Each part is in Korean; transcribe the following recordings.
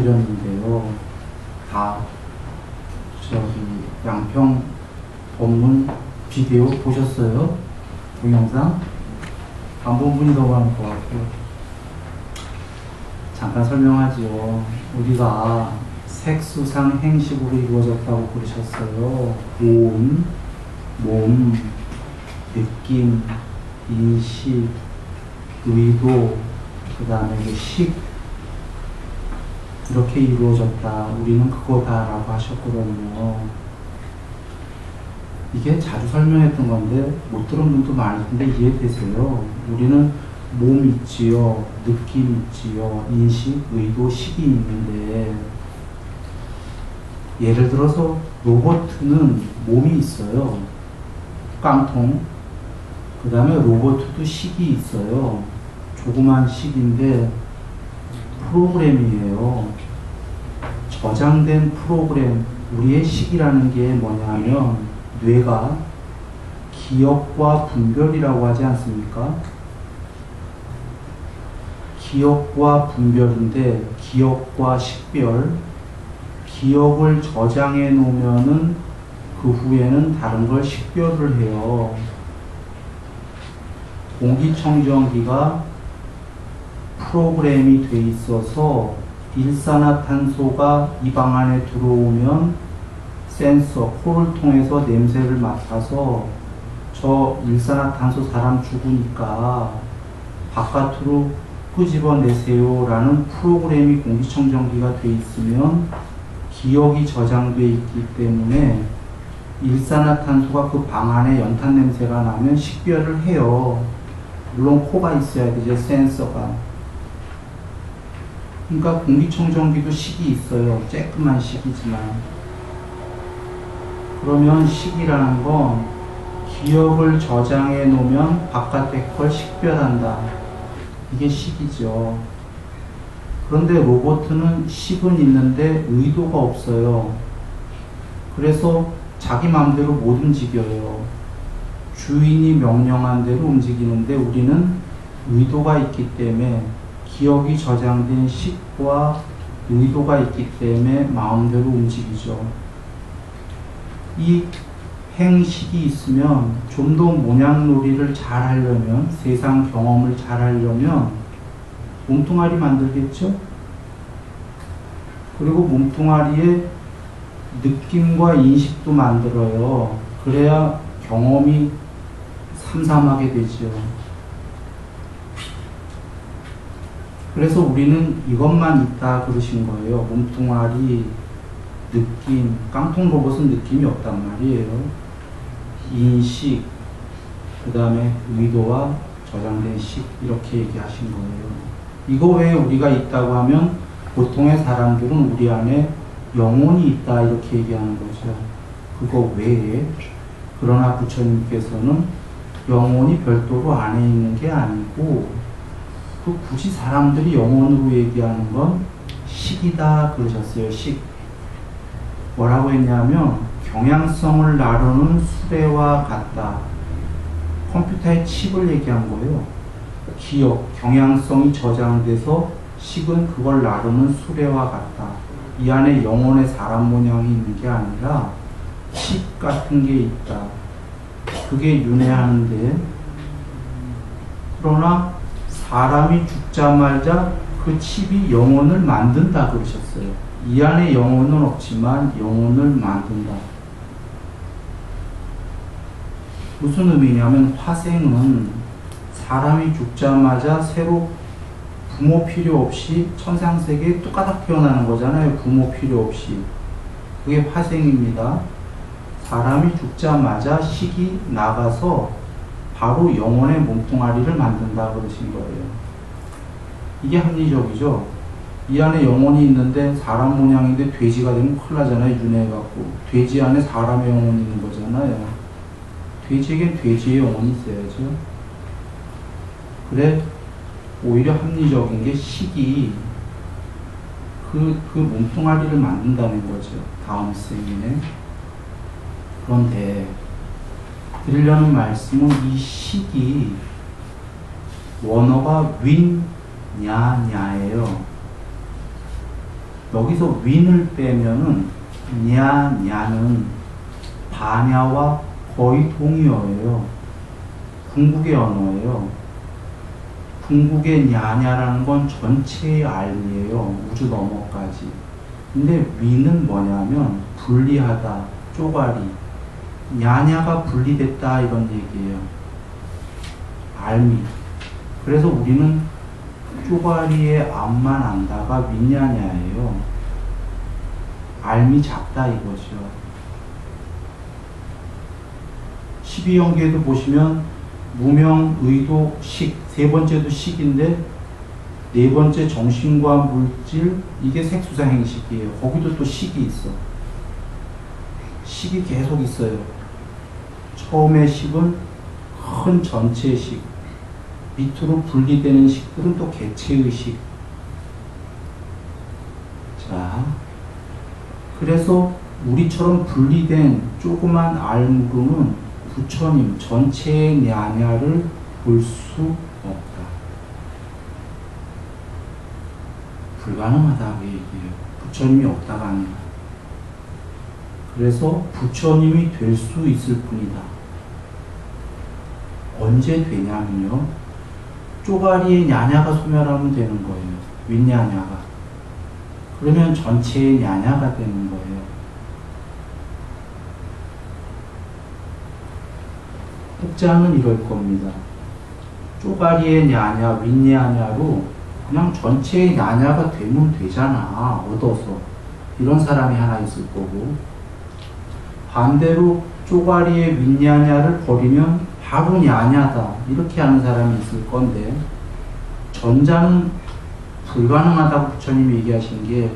드렸는데요. 다 양평 법문 비디오 보셨어요? 동영상? 안 본 분이 더 많은 것 같고요. 잠깐 설명하지요. 우리가 색수상 행식으로 이루어졌다고 그러셨어요. 몸, 느낌, 인식, 의도, 그 다음에 식, 이렇게 이루어졌다. 우리는 그거다라고 하셨거든요. 이게 자주 설명했던 건데 못 들은 분도 많을 텐데 이해되세요? 우리는 몸 있지요, 느낌 있지요, 인식, 의도, 식이 있는데, 예를 들어서 로봇은 몸이 있어요. 깡통. 그 다음에 로봇도 식이 있어요. 조그만 식인데 프로그램이에요. 저장된 프로그램. 우리의 식이라는 게 뭐냐면 뇌가 기억과 분별이라고 하지 않습니까? 기억과 분별인데, 기억과 식별, 기억을 저장해 놓으면은 그 후에는 다른 걸 식별을 해요. 공기청정기가 프로그램이 돼 있어서 일산화탄소가 이 방 안에 들어오면 센서, 코를 통해서 냄새를 맡아서 저 일산화탄소 사람 죽으니까 바깥으로 끄집어내세요 라는 프로그램이 공기청정기가 돼 있으면 기억이 저장돼 있기 때문에 일산화탄소가 그 방 안에 연탄 냄새가 나면 식별을 해요. 물론 코가 있어야 되죠, 센서가. 그러니까 공기청정기도 식이 있어요. 쬐끄만 식이지만. 그러면 식이라는 건 기억을 저장해 놓으면 바깥의 걸 식별한다. 이게 식이죠. 그런데 로봇은 식은 있는데 의도가 없어요. 그래서 자기 마음대로 못 움직여요. 주인이 명령한 대로 움직이는데 우리는 의도가 있기 때문에, 기억이 저장된 식과 의도가 있기 때문에 마음대로 움직이죠. 이 행식이 있으면 좀 더 모냥놀이를 잘 하려면, 세상 경험을 잘 하려면 몸뚱아리 만들겠죠? 그리고 몸뚱아리에 느낌과 인식도 만들어요. 그래야 경험이 삼삼하게 되죠. 그래서 우리는 이것만 있다 그러신 거예요. 몸뚱아리, 느낌, 깡통 로봇은 느낌이 없단 말이에요. 인식, 그 다음에 의도와 저장된 식, 이렇게 얘기하신 거예요. 이거 외에 우리가 있다고 하면 보통의 사람들은 우리 안에 영혼이 있다 이렇게 얘기하는 거죠. 그거 외에. 그러나 부처님께서는 영혼이 별도로 안에 있는 게 아니고, 그 굳이 사람들이 영혼으로 얘기하는 건 식이다 그러셨어요. 식. 뭐라고 했냐면 경향성을 나누는 수레와 같다. 컴퓨터의 칩을 얘기한 거예요. 기억, 경향성이 저장돼서 식은 그걸 나누는 수레와 같다. 이 안에 영혼의 사람 모양이 있는 게 아니라 칩 같은 게 있다. 그게 윤회하는데, 그러나 사람이 죽자마자 그 칩이 영혼을 만든다 그러셨어요. 이 안에 영혼은 없지만 영혼을 만든다. 무슨 의미냐면 화생은 사람이 죽자마자 새로 부모 필요 없이 천상세계에 뚝가닥 태어나는 거잖아요. 부모 필요 없이. 그게 화생입니다. 사람이 죽자마자 식이 나가서 바로 영혼의 몸뚱아리를 만든다 그러신 거예요. 이게 합리적이죠. 이 안에 영혼이 있는데 사람 모양인데 돼지가 되면 큰일 나잖아요. 윤회해갖고. 돼지 안에 사람의 영혼이 있는 거잖아요. 돼지에겐 돼지의 영혼이 있어야죠. 그래, 오히려 합리적인 게 식이 그 몸뚱아리를 만든다는 거죠. 다음 생에. 그런데 드리려는 말씀은 이 식이 원어가 윈, 냐, 냐예요. 여기서 윈을 빼면은 냐는 반야와 거의 동의어예요. 궁극의 언어예요. 궁극의 냐냐라는 건 전체의 알미예요. 우주 너머까지. 근데 윈은 뭐냐면 분리하다, 쪼가리. 냐냐가 분리됐다 이런 얘기예요. 알미. 그래서 우리는 쪼가리의 앞만 안다가 윈냐냐예요. 알미 작다 이거죠. 12연계에도 보시면 무명, 의도, 식, 세 번째도 식인데 네 번째 정신과 물질, 이게 색수상 행식이에요. 거기도 또 식이 있어. 식이 계속 있어요. 처음에 식은 큰 전체의 식, 밑으로 분리되는 식들은 또 개체의 식. 자, 그래서 우리처럼 분리된 조그만 알무로는 부처님 전체의 냐냐를 볼 수 없다. 불가능하다고 얘기해요. 부처님이 없다가 아니라. 그래서 부처님이 될 수 있을 뿐이다. 언제 되냐면요. 쪼가리의 냐냐가 소멸하면 되는 거예요. 윗냐냐가. 그러면 전체의 냐냐가 되는 거예요. 혹자는 이럴 겁니다. 쪼가리의 냐냐, 윗냐냐로 그냥 전체의 냐냐가 되면 되잖아. 얻어서. 이런 사람이 하나 있을 거고. 반대로 쪼가리의 윗냐냐를 버리면 바로 냐냐다. 이렇게 하는 사람이 있을 건데, 전자는 불가능하다고 부처님이 얘기하신 게,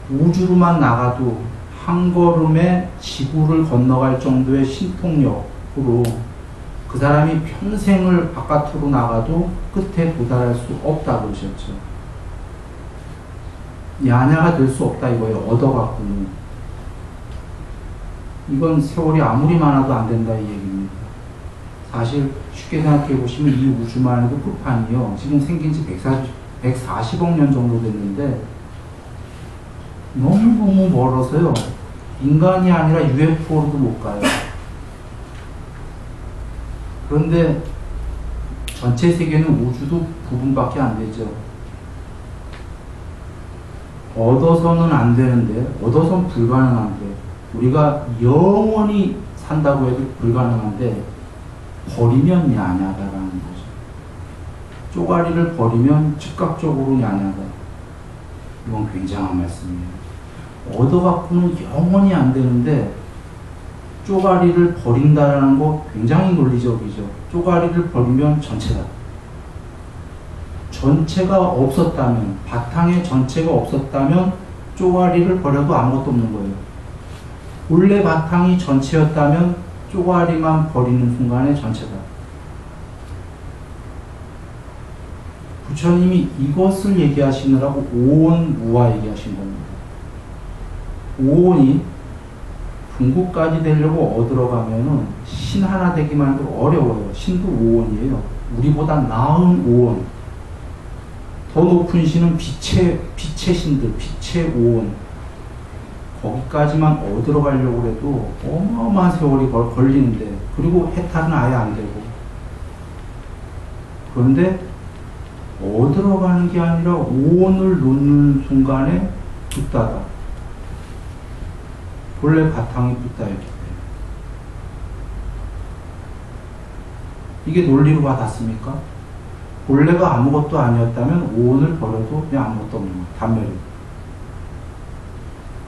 우주로만 나가도 한 걸음에 지구를 건너갈 정도의 신통력으로 그 사람이 평생을 바깥으로 나가도 끝에 도달할 수 없다고 그러셨죠. 냐냐가 될 수 없다 이거예요. 얻어갖고는. 이건 세월이 아무리 많아도 안 된다 이 얘기입니다. 사실 쉽게 생각해 보시면 이 우주만 해도 끝판이요. 지금 생긴 지 140억 년 정도 됐는데 너무너무 멀어서요. 인간이 아니라 UFO로도 못 가요. 그런데 전체 세계는 우주도 부분밖에 안 되죠. 얻어서는 안 되는데, 얻어서는 불가능한데, 우리가 영원히 산다고 해도 불가능한데, 버리면 냐냐다라는 거죠. 쪼가리를 버리면 즉각적으로 냐냐다. 이건 굉장한 말씀이에요. 얻어갖고는 영원히 안 되는데, 쪼가리를 버린다라는 거 굉장히 논리적이죠. 쪼가리를 버리면 전체다. 전체가 없었다면, 바탕에 전체가 없었다면 쪼가리를 버려도 아무것도 없는 거예요. 본래 바탕이 전체였다면 쪼가리만 버리는 순간에 전체다. 부처님이 이것을 얘기하시느라고 오온무화 얘기하신 겁니다. 오온이 궁극까지 되려고 얻으러가면은 신 하나 되기만 해도 어려워요. 신도 오온이에요. 우리보다 나은 오온. 더 높은 신은 빛의 신들, 빛의 오온. 거기까지만 얻으러 가려고 해도 어마어마한 세월이 걸리는데, 그리고 해탈은 아예 안 되고. 그런데 얻으러 가는 게 아니라 오온을 놓는 순간에 붓다다. 본래 바탕이 붓다였기 때문에. 이게 논리로 와닿습니까? 본래가 아무것도 아니었다면 오온을 버려도 그냥 아무것도 없는 거예요. 단멸이.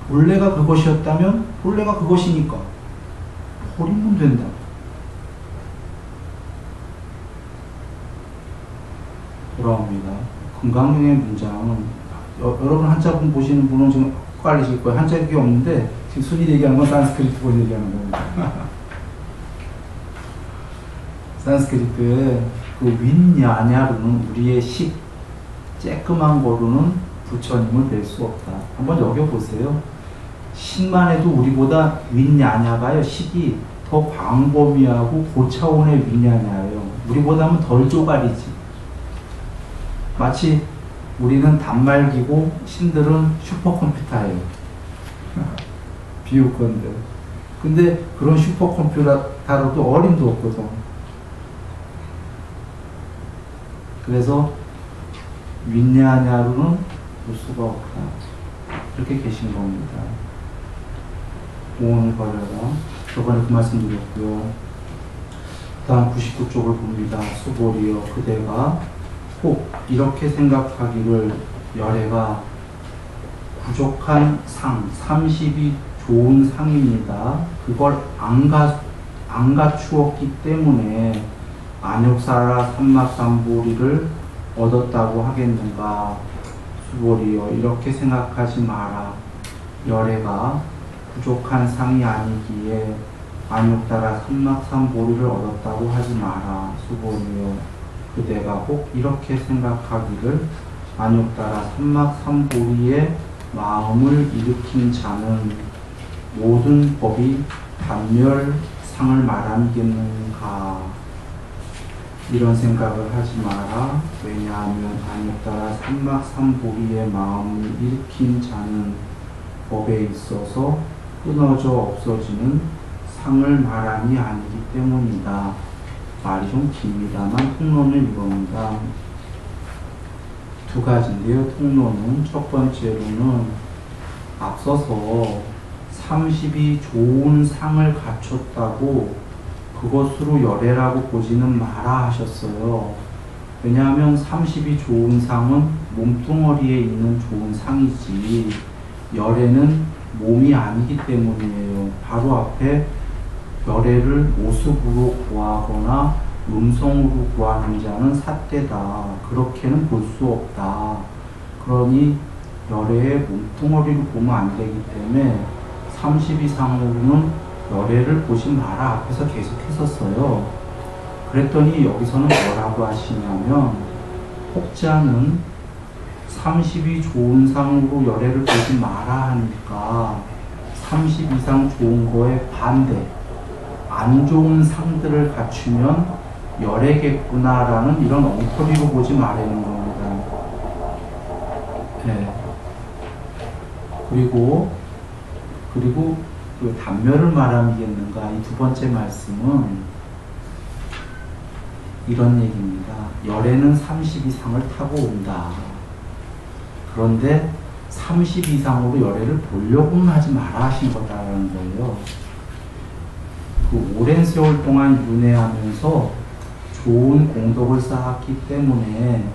본래가 그것이었다면 본래가 그것이니까 버리면 된다. 돌아옵니다. 금강경의 문장은 여러분 한자분 보시는 분은 지금 헷갈리실 거예요. 한자 얘기 없는데 지금 순위 얘기하는 건 산스크리트 본 얘기하는 겁니다. 산스크리트에 그 윈야냐로는 우리의 식, 쬐끔한 거로는 부처님을 뵐 수 없다. 한번 여겨보세요. 신만 해도 우리보다 윈야냐가요, 식이 더 광범위하고 고차원의 윈야냐예요. 우리보다는 덜 쪼가리지. 마치 우리는 단말기고 신들은 슈퍼컴퓨터예요. 비유건들. 근데 그런 슈퍼컴퓨터로도 어림도 없거든. 그래서 윈냐냐루는 볼 수가 없다. 이렇게 계신 겁니다. 공원을 걸려라. 저번에 그 말씀 드렸고요. 다음 99쪽을 봅니다. 수보리여 그대가 혹 이렇게 생각하기를 열애가 부족한 상, 30이 좋은 상입니다. 그걸 안 갖추었기 때문에 안욕사라 삼막삼보리를 얻었다고 하겠는가. 수보리여 이렇게 생각하지 마라. 열애가 부족한 상이 아니기에 안욕따라 삼막삼보리를 얻었다고 하지 마라. 수보리여 그대가 혹 이렇게 생각하기를 안욕따라 삼막삼보리의 마음을 일으킨 자는 모든 법이 단멸상을 말하겠는가. 이런 생각을 하지 마라. 왜냐하면 안욕따라 삼막삼보리의 마음을 일으킨 자는 법에 있어서 끊어져 없어지는 상을 말함이 아니기 때문이다. 말이 좀 깁니다만 통론을 이겁니다. 두 가지인데요. 통론은 첫 번째로는 앞서서 30이 좋은 상을 갖췄다고 그것으로 열애라고 보지는 마라 하셨어요. 왜냐하면 30이 좋은 상은 몸뚱어리에 있는 좋은 상이지 열애는 몸이 아니기 때문이에요. 바로 앞에 열애를 모습으로 구하거나 음성으로 구하는 자는 삿대다. 그렇게는 볼 수 없다. 그러니 열애의 몸뚱어리로 보면 안 되기 때문에 30 이상으로는 열애를 보지 마라 앞에서 계속 했었어요. 그랬더니 여기서는 뭐라고 하시냐면 혹자는 30이 좋은 상으로 열애를 보지 마라 하니까 30 이상 좋은 거에 반대 안 좋은 상들을 갖추면 열애겠구나라는 이런 엉터리로 보지 말라는 겁니다. 네. 그리고 그 단멸을 말함이겠는가. 이 두 번째 말씀은 이런 얘기입니다. 열애는 30 이상을 타고 온다. 그런데 30 이상으로 열애를 보려고는 하지 마라 하신 거다라는 거예요. 그 오랜 세월 동안 윤회하면서 좋은 공덕을 쌓았기 때문에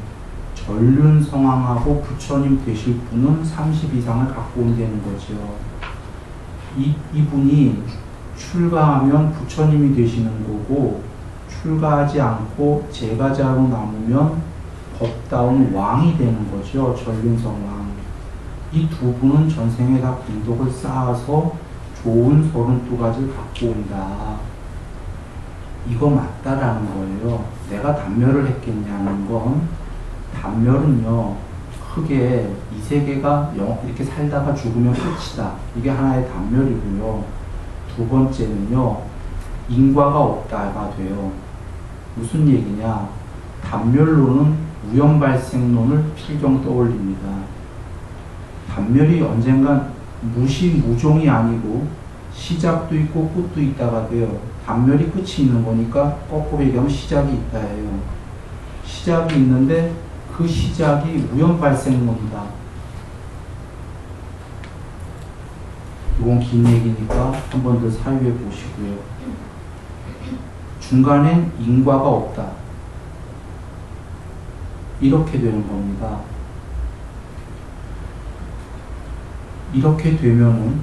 전륜성황하고 부처님 되실 분은 30 이상을 갖고 온다는 거죠. 이분이 출가하면 부처님이 되시는 거고 출가하지 않고 제가자로 남으면 법다운 왕이 되는 거죠. 전륜성왕. 이 두 분은 전생에 다 공덕을 쌓아서 좋은 32가지를 갖고 온다. 이거 맞다라는 거예요. 내가 단멸을 했겠냐는 건 단멸은요. 크게 이 세계가 이렇게 살다가 죽으면 끝이다. 이게 하나의 단멸이고요. 두 번째는요. 인과가 없다가 돼요. 무슨 얘기냐. 단멸론은 우연발생론을 필경 떠올립니다. 단멸이 언젠간 무시무종이 아니고 시작도 있고 끝도 있다가 돼요. 단멸이 끝이 있는 거니까 거꾸로 얘기하면 시작이 있다예요. 시작이 있는데 그 시작이 우연발생론이다. 이건 긴 얘기니까 한 번 더 사유해 보시고요. 중간엔 인과가 없다. 이렇게 되는 겁니다. 이렇게 되면은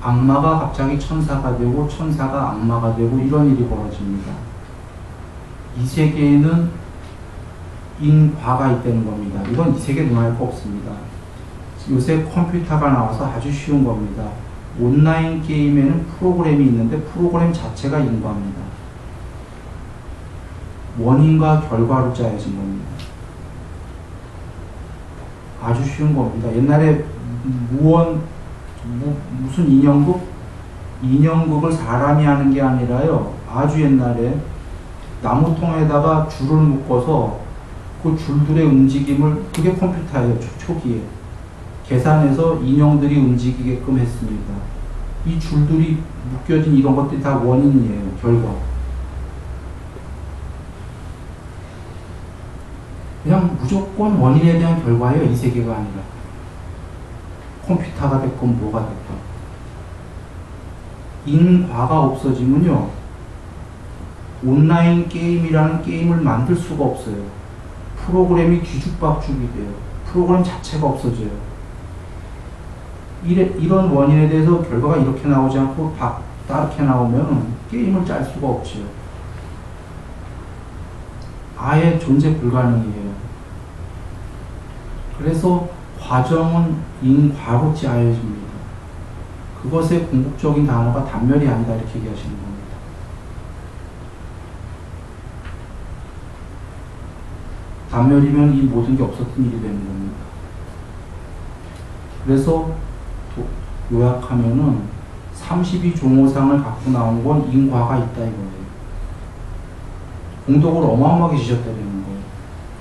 악마가 갑자기 천사가 되고 천사가 악마가 되고 이런 일이 벌어집니다. 이 세계에는 인과가 있다는 겁니다. 이건 이 세계 논할 거 없습니다. 요새 컴퓨터가 나와서 아주 쉬운 겁니다. 온라인 게임에는 프로그램이 있는데 프로그램 자체가 인과입니다. 원인과 결과로 짜여진 겁니다. 아주 쉬운 겁니다. 옛날에 무슨 인형극? 인형극을 사람이 하는 게 아니라요. 아주 옛날에 나무통에다가 줄을 묶어서 그 줄들의 움직임을, 그게 컴퓨터예요. 초기에 계산해서 인형들이 움직이게끔 했습니다. 이 줄들이 묶여진 이런 것들이 다 원인이에요. 결과. 그냥 무조건 원인에 대한 결과예요. 이 세계가 아니라. 컴퓨터가 됐건 뭐가 됐건. 인과가 없어지면요, 온라인 게임이라는 게임을 만들 수가 없어요. 프로그램이 뒤죽박죽이 돼요. 프로그램 자체가 없어져요. 이런 원인에 대해서 결과가 이렇게 나오지 않고 다르게 나오면 게임을 짤 수가 없죠. 아예 존재 불가능이에요. 그래서 과정은 인과로 짜여집니다. 그것의 궁극적인 단어가 단멸이 아니다, 이렇게 얘기하시는 겁니다. 단멸이면 이 모든 게 없었던 일이 되는 겁니다. 그래서 요약하면은 32종호상을 갖고 나온 건 인과가 있다 이거예요. 공덕을 어마어마하게 지셨다는 거예요.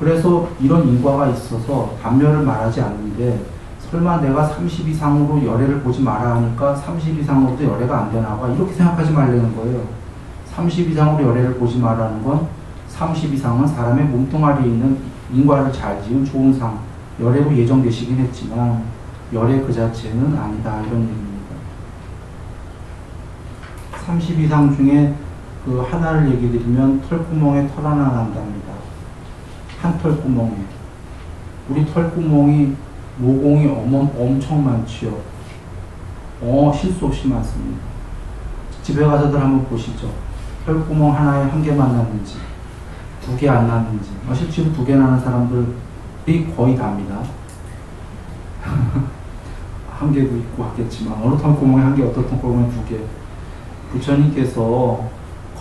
그래서 이런 인과가 있어서 단멸을 말하지 않는데, 설마 내가 30 이상으로 열애를 보지 마라 하니까 30 이상으로도 열애가 안 되나 봐, 이렇게 생각하지 말라는 거예요. 30 이상으로 열애를 보지 마라는 건 30 이상은 사람의 몸뚱아리에 있는 인과를 잘 지은 좋은 상, 열애로 예정되시긴 했지만 열애 그 자체는 아니다, 이런 얘기입니다. 30 이상 중에 그 하나를 얘기 드리면 털구멍에 털 하나 난답니다. 한 털구멍에. 우리 털구멍이 모공이 엄청 많지요. 실수 없이 많습니다. 집에 가서들 한번 보시죠. 털구멍 하나에 한 개만 났는지, 두 개 안 났는지. 실제로 두 개 나는 사람들이 거의 답니다. 한 개도 있고 하겠지만, 어느 털구멍에 한 개, 어떤 털구멍에 두 개. 부처님께서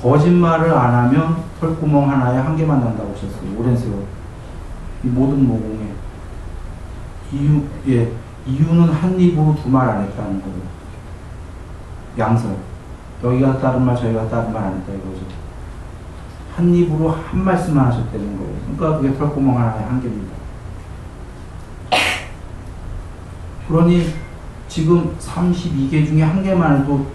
거짓말을 안 하면 털구멍 하나에 한 개만 난다고 하셨어요. 오랜 세월. 이 모든 모공에. 이유는 한 입으로 두 말 안 했다는 거예요. 양설. 여기가 다른 말, 저희가 다른 말 안 했다 이거죠. 한 입으로 한 말씀만 하셨다는 거예요. 그러니까 그게 털구멍 하나에 한 개입니다. 그러니 지금 32개 중에 한 개만 해도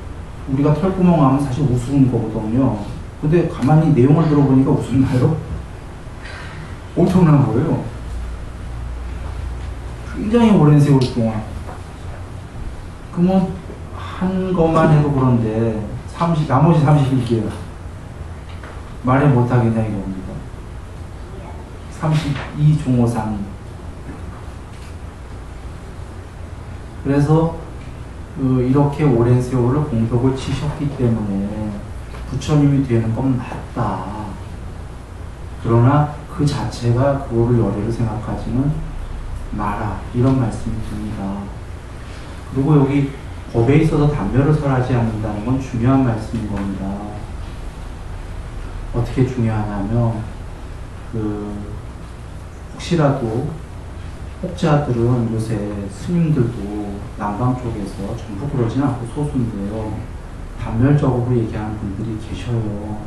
우리가 털구멍 하면 사실 우스운 거거든요. 근데 가만히 내용을 들어보니까 웃었나요? 엄청난 거예요. 굉장히 오랜 세월 동안. 그러면 한 것만 해도 그런데 나머지 32개가 말을 못하겠냐 이겁니다. 32종호상이. 그래서 이렇게 오랜 세월을 공덕을 치셨기 때문에 부처님이 되는 건 맞다. 그러나 그 자체가 그거를 열애를 생각하지는 마라, 이런 말씀이 듭니다. 그리고 여기 법에 있어서 단멸을 설하지 않는다는 건 중요한 말씀인 겁니다. 어떻게 중요하냐면 혹시라도 혹자들은 요새 스님들도 남방 쪽에서 전부 그러진 않고 소수인데요, 단멸적으로 얘기하는 분들이 계셔요.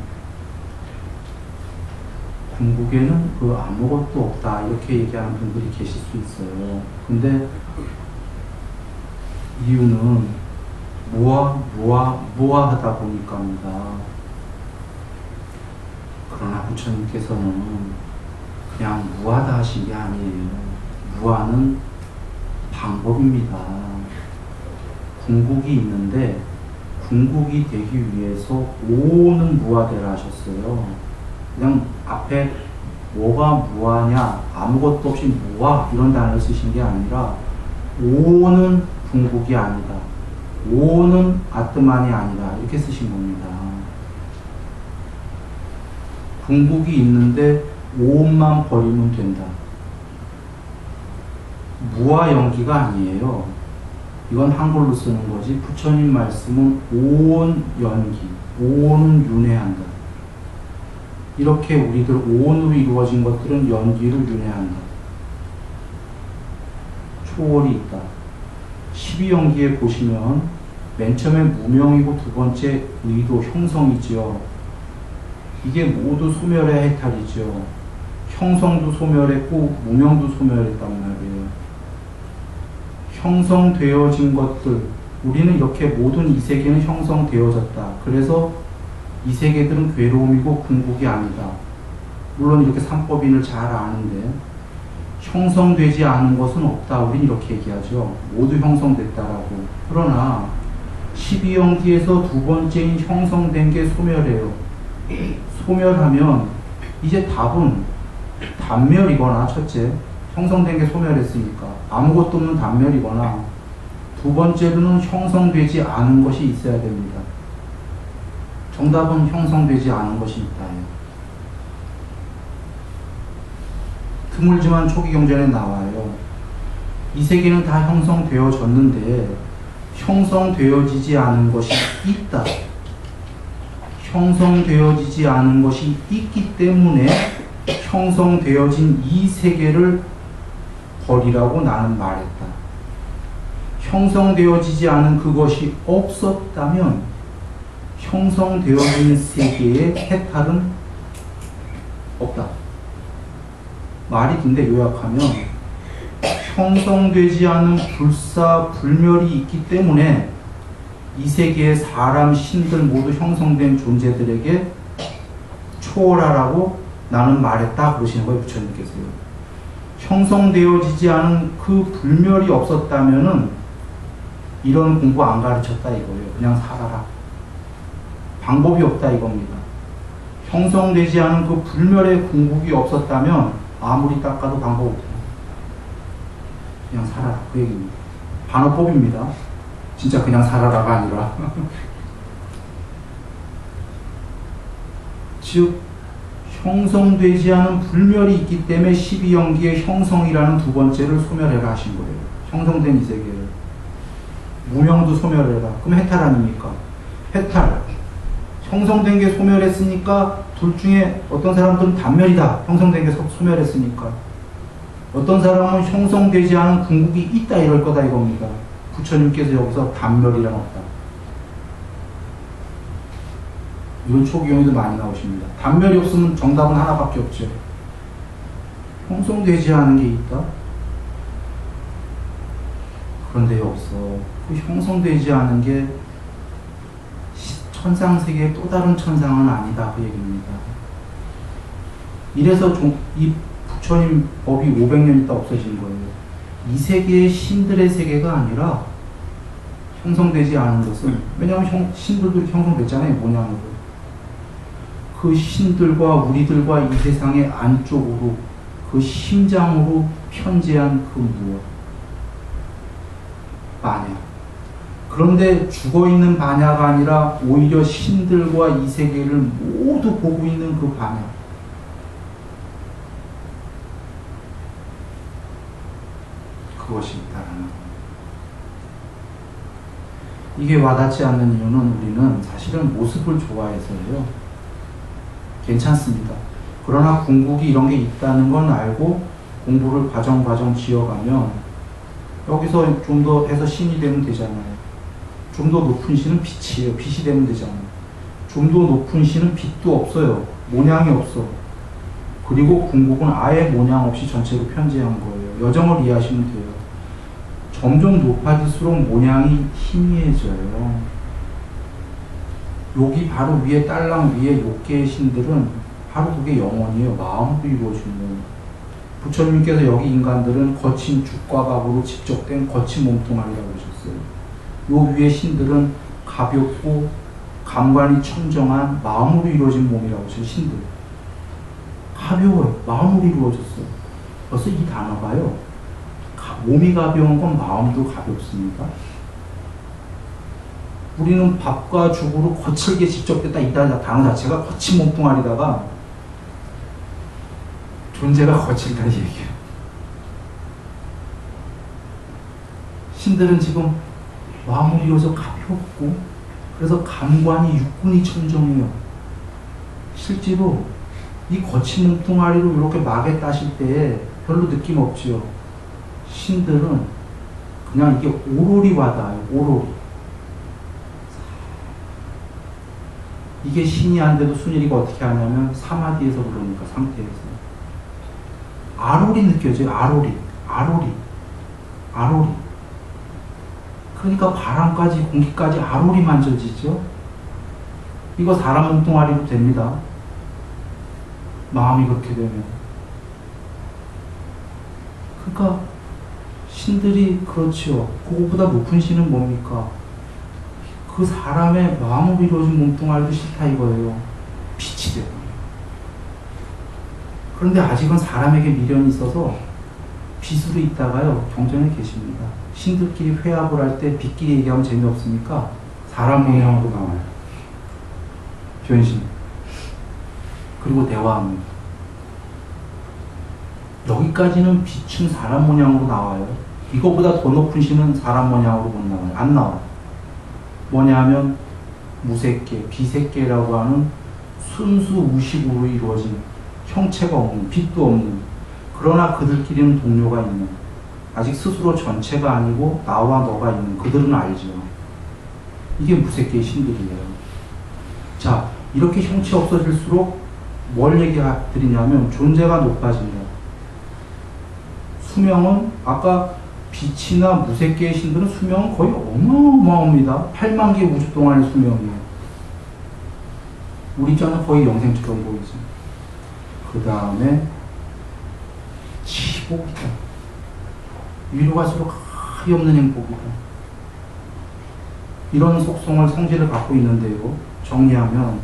궁극에는 아무것도 없다, 이렇게 얘기하는 분들이 계실 수 있어요. 근데 이유는 무아하다 보니까입니다. 그러나 부처님께서는 그냥 무하다 하신 게 아니에요. 무아는 방법입니다. 궁극이 있는데 궁극이 되기 위해서 오는 무아되라 하셨어요. 그냥 앞에 뭐가 무아냐, 아무것도 없이 무아, 이런 단어를 쓰신 게 아니라 오는 궁극이 아니다, 오는 아트만이 아니다, 이렇게 쓰신 겁니다. 궁극이 있는데 오만 버리면 된다. 무아 연기가 아니에요. 이건 한글로 쓰는 거지. 부처님 말씀은 오온 연기, 오온은 윤회한다. 이렇게 우리들 오온으로 이루어진 것들은 연기를 윤회한다. 초월이 있다. 12연기에 보시면 맨 처음에 무명이고 두 번째 의도, 형성이지요. 이게 모두 소멸의 해탈이죠. 형성도 소멸했고 무명도 소멸했단 말이에요. 형성되어진 것들, 우리는 이렇게 모든 이 세계는 형성되어졌다. 그래서 이 세계들은 괴로움이고 궁극이 아니다. 물론 이렇게 삼법인을 잘 아는데 형성되지 않은 것은 없다. 우린 이렇게 얘기하죠. 모두 형성됐다라고. 그러나 12연기에서 두 번째인 형성된 게 소멸해요. 소멸하면 이제 답은 단멸이거나, 첫째, 형성된 게 소멸했으니까 아무것도 없는 단멸이거나, 두 번째로는 형성되지 않은 것이 있어야 됩니다. 정답은 형성되지 않은 것이 있다예요. 드물지만 초기경전에 나와요. 이 세계는 다 형성되어졌는데 형성되어지지 않은 것이 있다. 형성되어지지 않은 것이 있기 때문에 형성되어진 이 세계를 버리라고 나는 말했다. 형성되어지지 않은 그것이 없었다면 형성되어진 세계의 해탈은 없다. 말이 긴데 요약하면, 형성되지 않은 불사불멸이 있기 때문에 이 세계의 사람, 신들 모두 형성된 존재들에게 초월하라고 나는 말했다 그러시는 거예요, 부처님께서요. 형성되어지지 않은 그 불멸이 없었다면은 이런 공부 안 가르쳤다 이거예요. 그냥 살아라. 방법이 없다 이겁니다. 형성되지 않은 그 불멸의 궁극이 없었다면 아무리 닦아도 방법 없다. 그냥 살아라 그 얘기입니다. 반어법입니다. 진짜 그냥 살아라가 아니라 즉 형성되지 않은 불멸이 있기 때문에 12연기의 형성이라는 두 번째를 소멸해라 하신 거예요. 형성된 이 세계를. 무명도 소멸해라. 그럼 해탈 아닙니까? 해탈. 형성된 게 소멸했으니까 둘 중에 어떤 사람들은 단멸이다. 형성된 게 소멸했으니까. 어떤 사람은 형성되지 않은 궁극이 있다 이럴 거다 이겁니다. 부처님께서 여기서 단멸이란 없다. 이런 초기경에도 많이 나오십니다. 단멸이 없으면 정답은 하나밖에 없죠. 형성되지 않은 게 있다? 그런데 없어. 그 형성되지 않은 게 천상세계의 또 다른 천상은 아니다 그 얘기입니다. 이래서 이 부처님 법이 500년 있다 없어진 거예요. 이 세계의 신들의 세계가 아니라 형성되지 않은 것은, 왜냐하면 신들도 형성됐잖아요, 모양으로. 그 신들과 우리들과 이 세상의 안쪽으로, 그 심장으로 편재한 그 무엇, 마냐. 그런데 죽어있는 반야가 아니라 오히려 신들과 이 세계를 모두 보고 있는 그 반야. 그것이 있다라는 겁니다. 이게 와닿지 않는 이유는 우리는 사실은 모습을 좋아해서요. 괜찮습니다. 그러나 궁극이 이런 게 있다는 건 알고 공부를 과정 지어가면 여기서 좀 더 해서 신이 되면 되잖아요. 좀 더 높은 신은 빛이에요. 빛이 되면 되잖아요. 좀 더 높은 신은 빛도 없어요. 모양이 없어. 그리고 궁극은 아예 모양 없이 전체로 편재한 거예요. 여정을 이해하시면 돼요. 점점 높아질수록 모양이 희미해져요. 여기 바로 위에 딸랑 위에 욕계의 신들은 바로 그게 영원이에요. 마음으로 이루어지는 거예요. 부처님께서 여기 인간들은 거친 죽과 갑으로 집적된 거친 몸뚱아리라고 하셨어요. 요 위에 신들은 가볍고 감관이 청정한 마음으로 이루어진 몸이라고 하셨어요. 신들. 가벼워요. 마음으로 이루어졌어요. 벌써 이 단어가요. 몸이 가벼운 건 마음도 가볍습니다. 우리는 밥과 죽으로 거칠게 집적됐다 이 단어 자체가 거친 몸뚱아리다가 존재가 거칠다는 얘기예요. 신들은 지금 마음으로 이루어져 가볍고 그래서 감관이 육군이 천정해요. 실제로 이 거친 몸뚱아리로 이렇게 막에 따실 때에 별로 느낌 없지요. 신들은 그냥 이게 오롤이 와닿아요. 오롤이. 이게 신이 안 돼도 순일이가 어떻게 하냐면 사마디에서 그러니까 상태에서 아롤이 느껴져요. 아롤이. 그러니까 바람까지 공기까지 아롤이 만져지죠. 이거 사람 몸뚱아리로 됩니다. 마음이 그렇게 되면. 그러니까 신들이 그렇지요. 그거보다 높은 신은 뭡니까? 그 사람의 마음으로 이루어진 몸뚱아리도 싫다 이거예요. 빛이 되고. 그런데 아직은 사람에게 미련이 있어서 빛으로 있다가요 경전에 계십니다. 신들끼리 회합을 할 때 빛끼리 얘기하면 재미없으니까 사람 모양으로 나와요. 변신. 그리고 대화합니다. 여기까지는 빛은 사람 모양으로 나와요. 이거보다 더 높은 신은 사람 모양으로 못 나와요. 안 나와요. 뭐냐면 무색계, 비색계라고 하는 순수 무식으로 이루어진 형체가 없는, 빛도 없는, 그러나 그들끼리는 동료가 있는, 아직 스스로 전체가 아니고 나와 너가 있는, 그들은 알죠. 이게 무색계의 신들이에요. 자, 이렇게 형체 없어질수록 뭘 얘기드리냐면 존재가 높아집니다. 수명은 아까 빛이나 무색계의 신들은 수명은 거의 어마어마합니다. 8만 개 우주 동안의 수명이에요. 우리 입장은 거의 영생처럼 보이죠. 그 다음에 치복이다. 위로 갈수록 하이 없는 행복이다. 이런 속성을 성질을 갖고 있는데요. 정리하면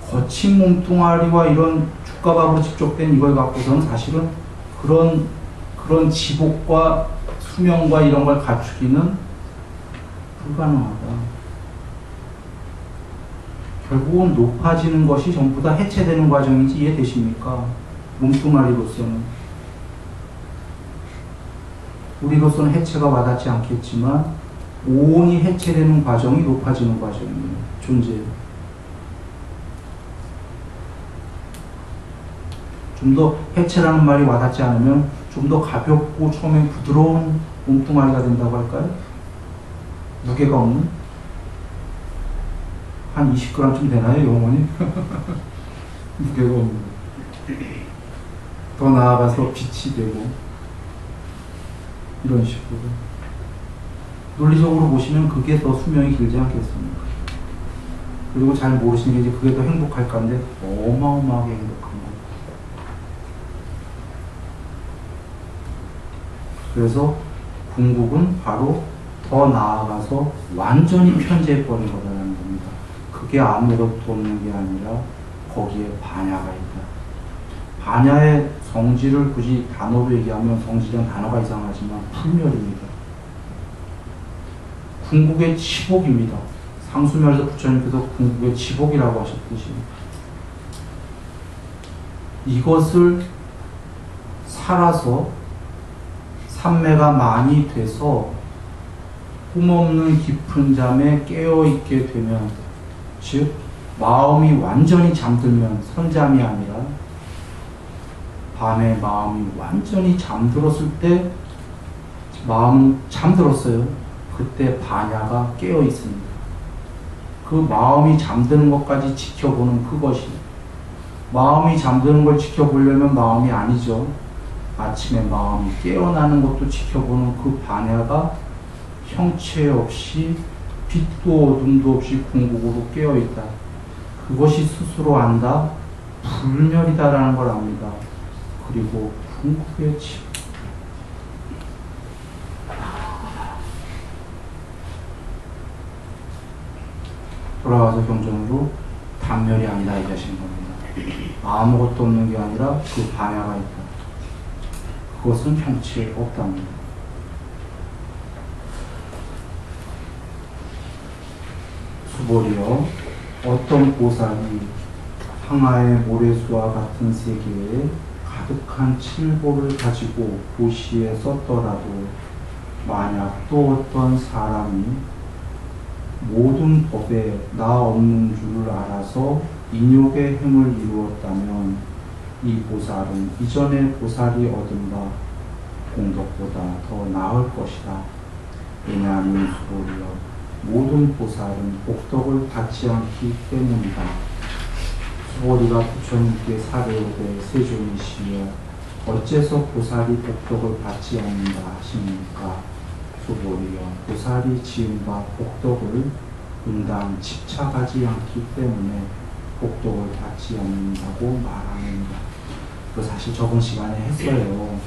거친 몸뚱아리와 이런 죽가밥으로 직접된 이걸 갖고서는 사실은 그런 지복과 수명과 이런 걸 갖추기는 불가능하다. 결국은 높아지는 것이 전부 다 해체되는 과정인지 이해되십니까? 몸뚱아리로서는. 우리로서는 해체가 와닿지 않겠지만 온이 해체되는 과정이 높아지는 과정이에요. 존재예요. 좀 더 해체라는 말이 와닿지 않으면 좀 더 가볍고 처음엔 부드러운 몸뚱아리가 된다고 할까요? 무게가 없는? 한 20g쯤 되나요, 영혼이? 무게가 없는. 더 나아가서 빛이 되고, 이런 식으로. 논리적으로 보시면 그게 더 수명이 길지 않겠습니까? 그리고 잘 모르시는 게 이제 그게 더 행복할 건데, 어마어마하게 행복한 거. 그래서 궁극은 바로 더 나아가서 완전히 편재해버린 거라는 겁니다. 그게 아무것도 없는 게 아니라 거기에 반야가 있다. 반야의 성질을 굳이 단어로 얘기하면 성질은 단어가 이상하지만 불멸입니다. 궁극의 치복입니다. 상수멸에서 부처님께서 궁극의 치복이라고 하셨듯이 이것을 살아서 삼매가 많이 돼서 꿈없는 깊은 잠에 깨어있게 되면, 즉 마음이 완전히 잠들면, 선잠이 아니라 밤에 마음이 완전히 잠들었을 때 마음은 잠들었어요. 그때 반야가 깨어있습니다. 그 마음이 잠드는 것까지 지켜보는 그것이, 마음이 잠드는 걸 지켜보려면 마음이 아니죠. 아침에 마음이 깨어나는 것도 지켜보는 그 반야가 형체 없이 빛도 어둠도 없이 궁극으로 깨어있다. 그것이 스스로 안다. 불멸이다라는 걸 압니다. 그리고 궁극의 치. 돌아와서 경전으로 단멸이 아니다 얘기하시는 겁니다. 아무것도 없는 게 아니라 그 반야가 있다. 그것은 형체 없답니다. 수보리여, 어떤 보살이 황하의 모래수와 같은 세계에 가득한 칠보를 가지고 도시에 썼더라도 만약 또 어떤 사람이 모든 법에 나 없는 줄을 알아서 인욕의 행을 이루었다면 이 보살은 이전의 보살이 얻은 바 공덕보다 더 나을 것이다. 왜냐하면 수보리여, 모든 보살은 복덕을 받지 않기 때문이다. 수보리가 부처님께 사례오되 세존이시여, 어째서 보살이 복덕을 받지 않는다 하십니까? 수보리여, 보살이 지음바 복덕을 응당 집착하지 않기 때문에 복덕을 받지 않는다고 말합니다. 그 사실 저번 시간에 했어요.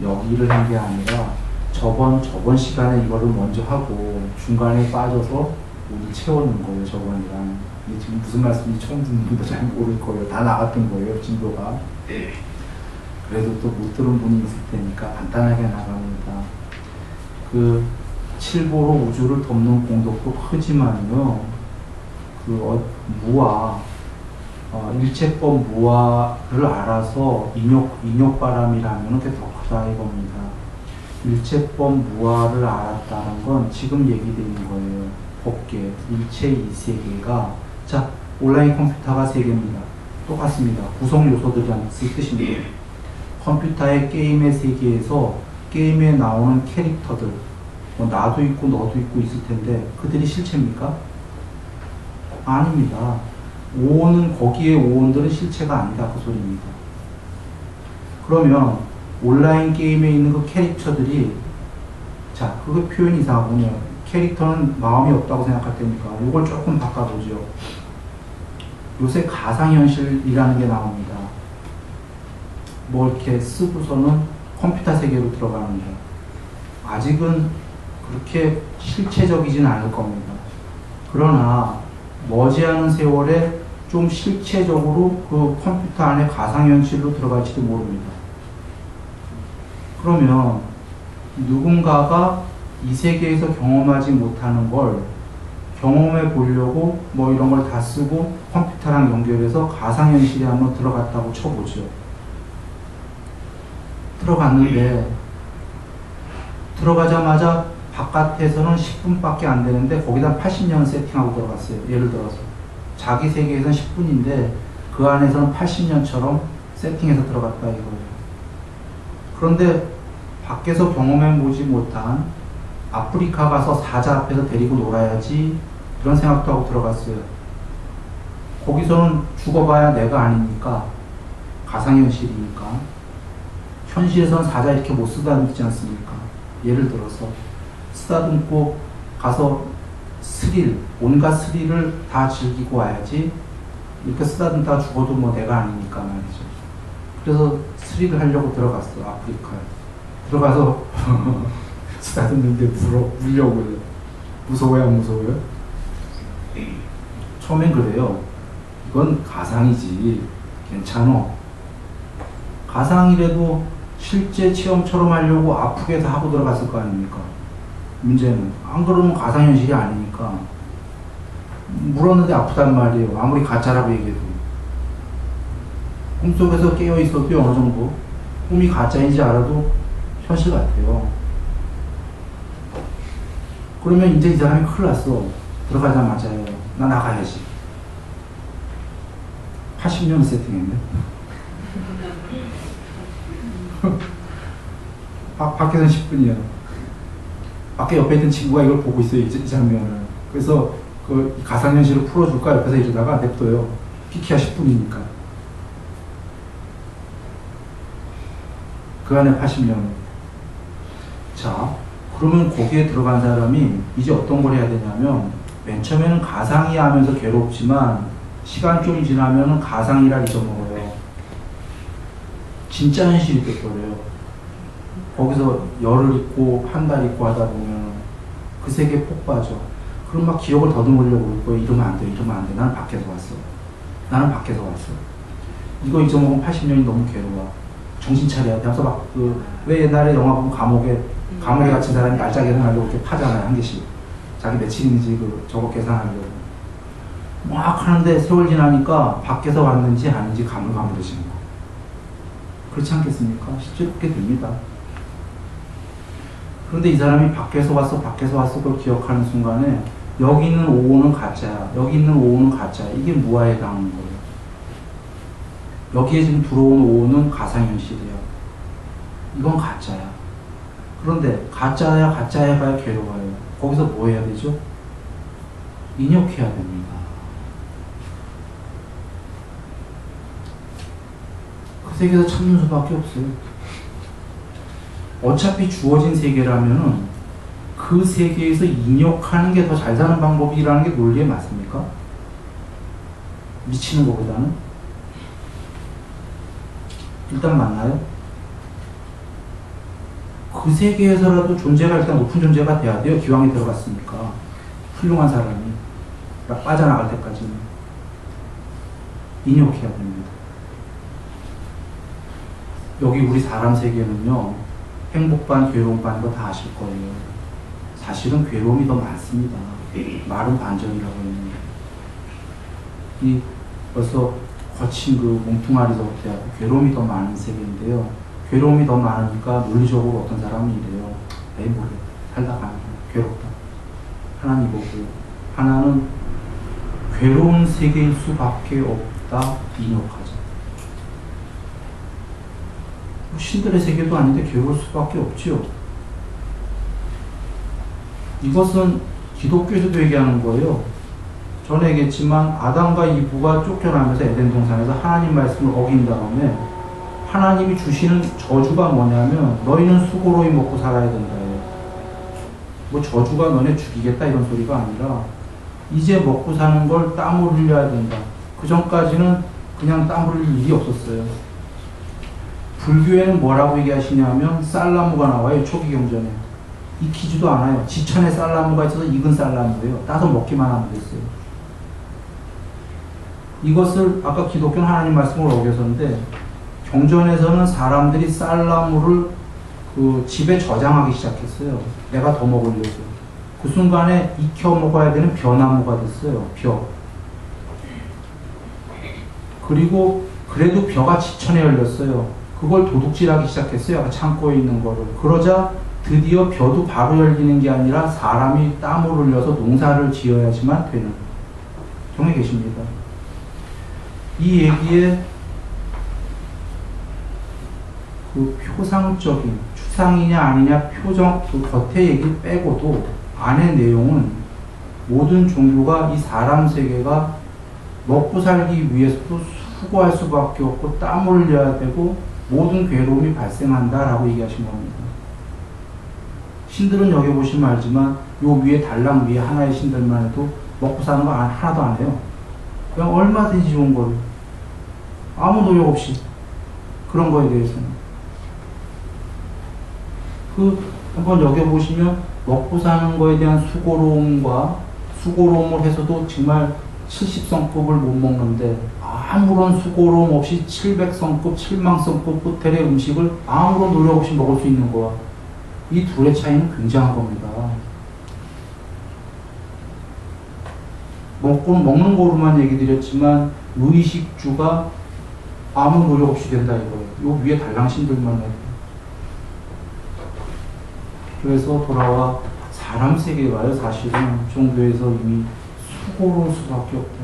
여기를 한 게 아니라 저번 시간에 이거를 먼저 하고 중간에 빠져서 우리 채우는 거예요. 저번이랑. 이게 지금 무슨 말씀인지 처음 듣는 분도 잘 모를 거예요. 다 나갔던 거예요. 진도가. 그래도 또 못 들은 분이 있을 테니까 간단하게 나갑니다. 그 칠보로 우주를 덮는 공덕도 크지만요. 무아, 일체법 무아를 알아서 인욕바람이라면 그게 더 크다 이겁니다. 일체법 무아를 알았다는 건 지금 얘기되는 거예요. 법계, 일체 이 세계가, 자, 온라인 컴퓨터가 세 개입니다. 똑같습니다. 구성 요소들이란 뜻입니다. 컴퓨터의 게임의 세계에서 게임에 나오는 캐릭터들, 뭐 나도 있고 너도 있고 있을 텐데 그들이 실체입니까? 아닙니다. 오온은, 거기에 오온들은 실체가 아니다 그 소리입니다. 그러면 온라인 게임에 있는 그 캐릭터들이, 자, 그거 표현이 이상하군요. 캐릭터는 마음이 없다고 생각할 테니까 이걸 조금 바꿔보죠. 요새 가상현실이라는 게 나옵니다. 뭐 이렇게 쓰고서는 컴퓨터 세계로 들어갑니다. 아직은 그렇게 실체적이진 않을 겁니다. 그러나 머지않은 세월에 좀 실체적으로 그 컴퓨터 안에 가상현실로 들어갈지도 모릅니다. 그러면 누군가가 이 세계에서 경험하지 못하는 걸 경험해 보려고 뭐 이런 걸 다 쓰고 컴퓨터랑 연결해서 가상현실에 한번 들어갔다고 쳐보죠. 들어갔는데 들어가자마자 바깥에서는 10분밖에 안 되는데 거기다 80년 세팅하고 들어갔어요. 예를 들어서 자기 세계에서는 10분인데 그 안에서는 80년처럼 세팅해서 들어갔다 이거예요. 그런데 밖에서 경험해보지 못한 아프리카 가서 사자 앞에서 데리고 놀아야지 이런 생각도 하고 들어갔어요. 거기서는 죽어봐야 내가 아니니까, 가상현실이니까. 현실에서는 사자 이렇게 못 쓰다듬지 않습니까? 예를 들어서 쓰다듬고 가서 스릴, 온갖 스릴을 다 즐기고 와야지 이렇게 쓰다듬다가 죽어도 뭐 내가 아니니까 말이죠. 그래서 스릴을 하려고 들어갔어. 아프리카에 들어가서 쓰다듬는데 물려고요. 무서워요 안 무서워요? 처음엔 그래요. 이건 가상이지 괜찮어. 가상이라도 실제 체험처럼 하려고 아프게 다 하고 들어갔을 거 아닙니까? 문제는 안 그러면 가상현실이 아니니까. 물었는데 아프단 말이에요. 아무리 가짜라고 얘기해도. 꿈속에서 깨어있어도 어느 정도 꿈이 가짜인지 알아도 현실 같아요. 그러면 이제 이 사람이 큰일 났어. 들어가자마자요. 나 나가야지. 80년 세팅했네. 밖에서는 10분이야. 밖에 옆에 있던 친구가 이걸 보고 있어요. 이 장면을. 그래서 그 가상현실을 풀어줄까 옆에서 이러다가 냅둬요. 피키야 10분이니까. 그 안에 80년. 자, 그러면 거기에 들어간 사람이 이제 어떤 걸 해야 되냐면, 맨 처음에는 가상이 하면서 괴롭지만 시간 좀 지나면 가상이라 잊어먹어요. 진짜 현실이 돼버려요. 거기서 열흘 있고 한 달 있고 하다 보면 그 세계에 폭 빠져. 그럼 막 기억을 더듬으려고 그럴 거예요. 이러면 안 돼, 이러면 안 돼. 나는 밖에서 왔어. 나는 밖에서 왔어. 이거 잊어먹으면 80년이 너무 괴로워. 정신 차려야 돼. 그래서 막 왜 옛날에 영화 보면 감옥에 갇힌 사람이 날짜 계산하려고 이렇게 파잖아요. 한 개씩. 자기 며칠인지 저거 계산하려고. 막 하는데 세월 지나니까 밖에서 왔는지 아닌지 가물가물해지는 거. 그렇지 않겠습니까? 실제로 그렇게 됩니다. 그런데 이 사람이 밖에서 왔어 그걸 기억하는 순간에 여기 있는 오오는 가짜야. 여기 있는 오오는 가짜야. 이게 무아에 해당하는 거예요. 여기에 지금 들어온 오오는 가상현실이야. 이건 가짜야. 그런데 가짜야 봐야 괴로워요. 거기서 뭐 해야 되죠? 인욕해야 됩니다. 그 세계에서 찾는 수밖에 없어요. 어차피 주어진 세계라면은 그 세계에서 인욕하는 게 더 잘 사는 방법이라는 게 논리에 맞습니까? 미치는 것보다는? 일단 맞나요? 그 세계에서라도 존재가 일단 높은 존재가 돼야 돼요. 기왕에 들어갔으니까. 훌륭한 사람이. 빠져나갈 때까지는. 인욕해야 됩니다. 여기 우리 사람 세계는요, 행복 반, 괴로움 반인 거 다 아실 거예요. 사실은 괴로움이 더 많습니다. 말은 반전이라고 했는데. 이 벌써 거친 그 몽퉁아리서부터 해갖고 괴로움이 더 많은 세계인데요. 괴로움이 더 많으니까 논리적으로 어떤 사람이 이래요. 에이, 모르 살다 가면 괴롭다. 하나는 이거고요. 하나는 괴로운 세계일 수밖에 없다. 인욕하자. 신들의 세계도 아닌데 괴로울 수밖에 없지요. 이것은 기독교에서도 얘기하는 거예요. 전에 얘기했지만 아담과 이브가 쫓겨나면서 에덴 동산에서 하나님 말씀을 어긴 다음에 하나님이 주시는 저주가 뭐냐면 너희는 수고로이 먹고 살아야 된다예요. 뭐 저주가 너네 죽이겠다 이런 소리가 아니라 이제 먹고 사는 걸 땀을 흘려야 된다. 그 전까지는 그냥 땀 흘릴 일이 없었어요. 불교에는 뭐라고 얘기하시냐면 쌀나무가 나와요. 초기 경전에. 익히지도 않아요. 지천에 쌀나무가 있어서 익은 쌀나무예요. 따서 먹기만 하면 됐어요. 이것을 아까 기독교는 하나님 말씀을 어겨서인데 경전에서는 사람들이 쌀나무를 그 집에 저장하기 시작했어요. 내가 더 먹으려고. 그 순간에 익혀 먹어야 되는 벼나무가 됐어요. 벼. 그리고 그래도 벼가 지천에 열렸어요. 그걸 도둑질하기 시작했어요. 창고에 있는 거를. 그러자 드디어 벼도 바로 열리는 게 아니라 사람이 땀을 흘려서 농사를 지어야지만 되는. 정해 계십니다. 이 얘기에 그 표상적인 추상이냐 아니냐 표정 그 겉의 얘기를 빼고도 안의 내용은 모든 종교가 이 사람 세계가 먹고 살기 위해서도 수고할 수밖에 없고 땀을 흘려야 되고 모든 괴로움이 발생한다라고 얘기하신 겁니다. 신들은 여기 보시면 알지만 요 위에 달랑 위에 하나의 신들만 해도 먹고 사는 거 하나도 안 해요. 그냥 얼마든지 좋은 거를 아무 노력 없이 그런 거에 대해서는 한번 여기 보시면 먹고 사는 거에 대한 수고로움을 해서도 정말 70성급을 못 먹는데 아무런 수고로움 없이 700성급, 7만성급 호텔의 음식을 아무런 노력 없이 먹을 수 있는 거와 이 둘의 차이는 굉장한 겁니다. 먹는 거로만 얘기 드렸지만 의식주가 아무 노력 없이 된다 이거예요. 요 위에 달랑신들만 해도. 그래서 돌아와 사람 세계가요 사실은 종교에서 이미 수고로울 수밖에 없다.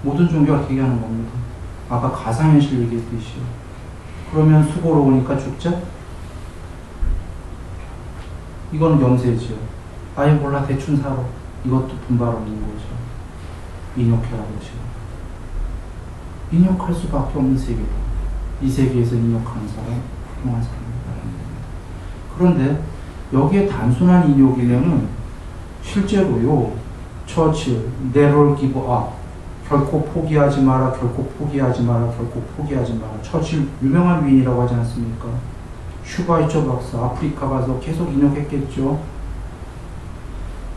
모든 종교가 그렇게 얘기하는 겁니다. 아까 가상현실 얘기했듯이. 그러면 수고로우니까 죽자? 이거는 염세지요. 아예 몰라 대충 살아. 이것도 분발 없는 거죠. 인욕해라 그러죠. 인욕할 수밖에 없는 세계다. 이 세계에서 인욕하는 사람, 훌륭한 사람이다. 그런데 여기에 단순한 인욕이면은 실제로요. 처칠, never give up. 결코 포기하지 마라, 결코 포기하지 마라, 결코 포기하지 마라. 처칠 유명한 위인이라고 하지 않습니까? 슈바이처 박사 아프리카 가서 계속 인욕했겠죠.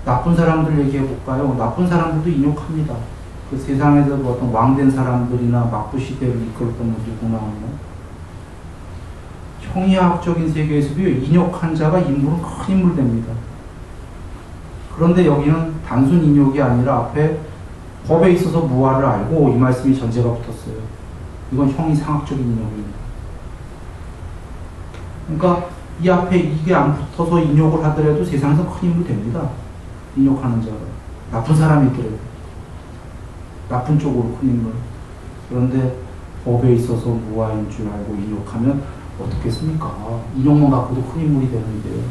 나쁜 사람들 얘기해 볼까요? 나쁜 사람들도 인욕합니다. 그 세상에서 어떤 왕된 사람들이나 막부 시대를 이끌었던 누구나 형이학적인 세계에서도 인욕한 자가 인물은 큰 인물 됩니다. 그런데 여기는 단순 인욕이 아니라 앞에 법에 있어서 무아를 알고 이 말씀이 전제가 붙었어요. 이건 형이상학적인 인욕입니다. 그러니까 이 앞에 이게 안 붙어서 인욕을 하더라도 세상에서 큰 인물 됩니다. 인욕하는 자가. 나쁜 사람이 있더라도. 나쁜 쪽으로 큰 인물. 그런데 법에 있어서 무아인 줄 알고 인욕하면 어떻겠습니까? 인욕만 갖고도 큰 인물이 되는데요.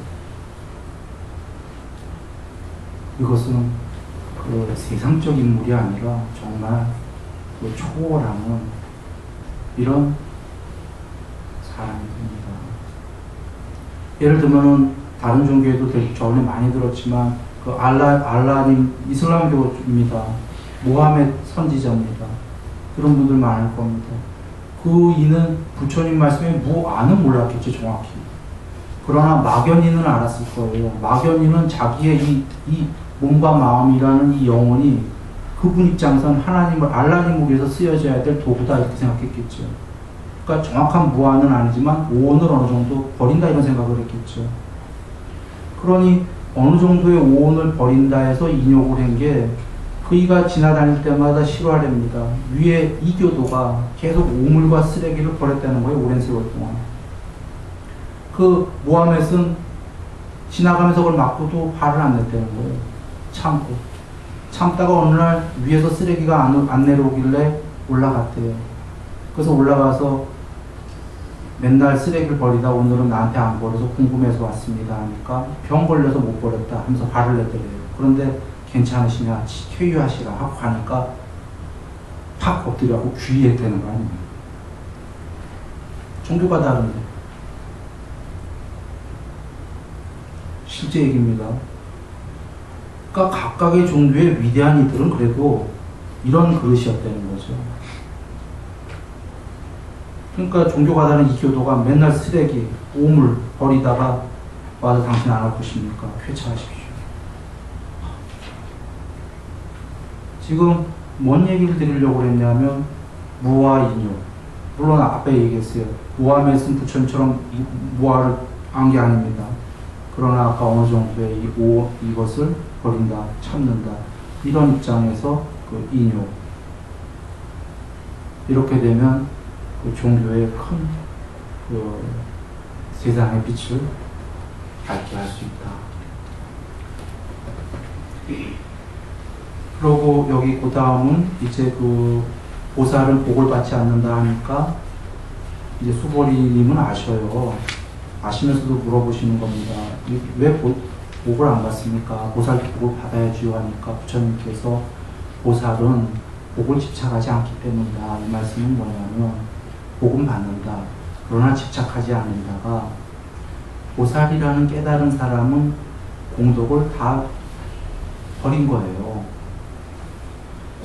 이것은 그 세상적 인물이 아니라 정말 그 초월하는 이런 사람이 됩니다. 예를 들면은 다른 종교에도 저번에 많이 들었지만 그 알라님 이슬람교입니다. 모하메드 선지자입니다. 그런 분들 많을 겁니다. 그 이는 부처님 말씀에 무아는 몰랐겠죠, 정확히. 그러나 막연히는 알았을 거예요. 막연히는 자기의 이 몸과 마음이라는 이 영혼이 그분 입장에서는 하나님을, 알라님을 위해서 쓰여져야 될 도구다, 이렇게 생각했겠죠. 그러니까 정확한 무아는 아니지만 오온을 어느 정도 버린다, 이런 생각을 했겠죠. 그러니 어느 정도의 오온을 버린다 해서 인욕을 한 게 그이가 지나다닐 때마다 실화랍니다. 위에 이교도가 계속 오물과 쓰레기를 버렸다는 거예요, 오랜 세월 동안. 그 모하멧은 지나가면서 그걸 맞고도 화를 안 냈다는 거예요. 참다가 어느 날 위에서 쓰레기가 안 내려오길래 올라갔대요. 그래서 올라가서 맨날 쓰레기를 버리다 오늘은 나한테 안 버려서 궁금해서 왔습니다 하니까 병 걸려서 못 버렸다 하면서 화를 냈더래요. 그런데 괜찮으시냐, 퇴유하시라 하고 가니까 팍 엎드려고 귀에 대는 거 아닙니까? 종교가 다른데. 실제 얘기입니다. 그러니까 각각의 종교의 위대한 이들은 그래도 이런 그릇이었다는 거죠. 그러니까 종교가 다른 이 교도가 맨날 쓰레기, 오물 버리다가 와서 당신 안 할 것입니까? 쾌차하십시오. 지금 뭔 얘기를 드리려고 그랬냐면 무아 인욕. 물론 앞에 얘기했어요. 모하메드는 부처님처럼 무아를 한 게 아닙니다. 그러나 아까 어느 정도의 이것을 버린다, 참는다, 이런 입장에서 그 인욕. 이렇게 되면 그 종교의 큰 그 세상의 빛을 밝게 할 수 있다. 그러고 여기 그 다음은 이제 그 보살은 복을 받지 않는다 하니까 이제 수보리님은 아셔요. 아시면서도 물어보시는 겁니다. 왜 복을 안 받습니까? 보살도 복을 받아야지요 하니까 부처님께서 보살은 복을 집착하지 않기 때문이다. 이 말씀은 뭐냐면 복은 받는다. 그러나 집착하지 않는다가 보살이라는 깨달은 사람은 공덕을 다 버린 거예요.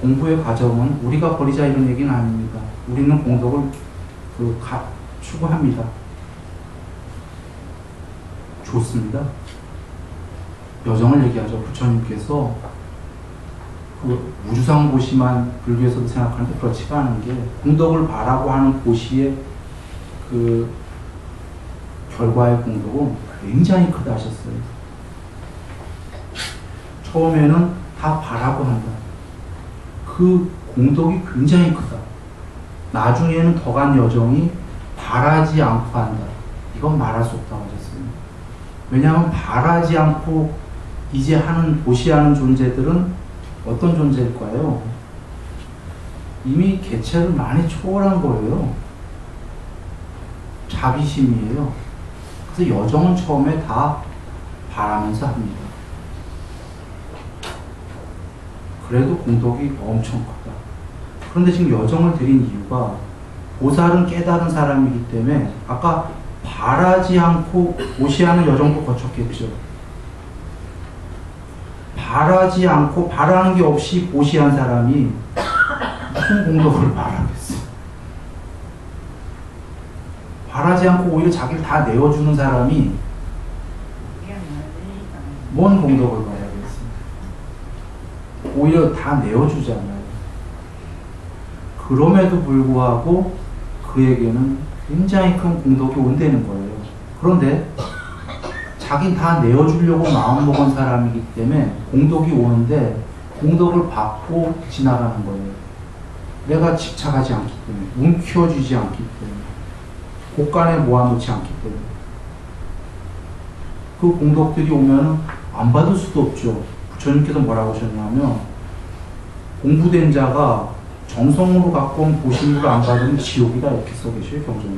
공부의 과정은 우리가 버리자 이런 얘기는 아닙니다. 우리는 공덕을 추구합니다. 좋습니다. 여정을 얘기하죠. 부처님께서 그 우주상 보시만 불교에서도 생각하는데 그렇지가 않은 게 공덕을 바라고 하는 보시의 그 결과의 공덕은 굉장히 크다 하셨어요. 처음에는 다 바라고 한다. 그 공덕이 굉장히 크다. 나중에는 더 간 여정이 바라지 않고 한다. 이건 말할 수 없다고 하셨어요. 왜냐하면 바라지 않고 이제 보시하는 존재들은 어떤 존재일까요? 이미 개체를 많이 초월한 거예요. 자비심이에요. 그래서 여정은 처음에 다 바라면서 합니다. 그래도 공덕이 엄청 크다. 그런데 지금 여정을 드린 이유가 보살은 깨달은 사람이기 때문에 아까 바라지 않고 보시하는 여정도 거쳤겠죠. 바라지 않고 바라는 게 없이 보시한 사람이 무슨 공덕을 바라겠어. 바라지 않고 오히려 자기를 다 내어주는 사람이 뭔 공덕을 바라겠어. 오히려 다 내어주잖아요. 그럼에도 불구하고 그에게는 굉장히 큰 공덕이 온다는 거예요. 그런데 자긴 다 내어주려고 마음먹은 사람이기 때문에 공덕이 오는데 공덕을 받고 지나가는 거예요. 내가 집착하지 않기 때문에, 움켜쥐지 않기 때문에, 곳간에 모아놓지 않기 때문에. 그 공덕들이 오면 안 받을 수도 없죠. 부처님께서 뭐라고 하셨냐면 공부된 자가 정성으로 갖고 온 보신을 안 받으면 지옥이다, 이렇게 써 계셔요, 경전에.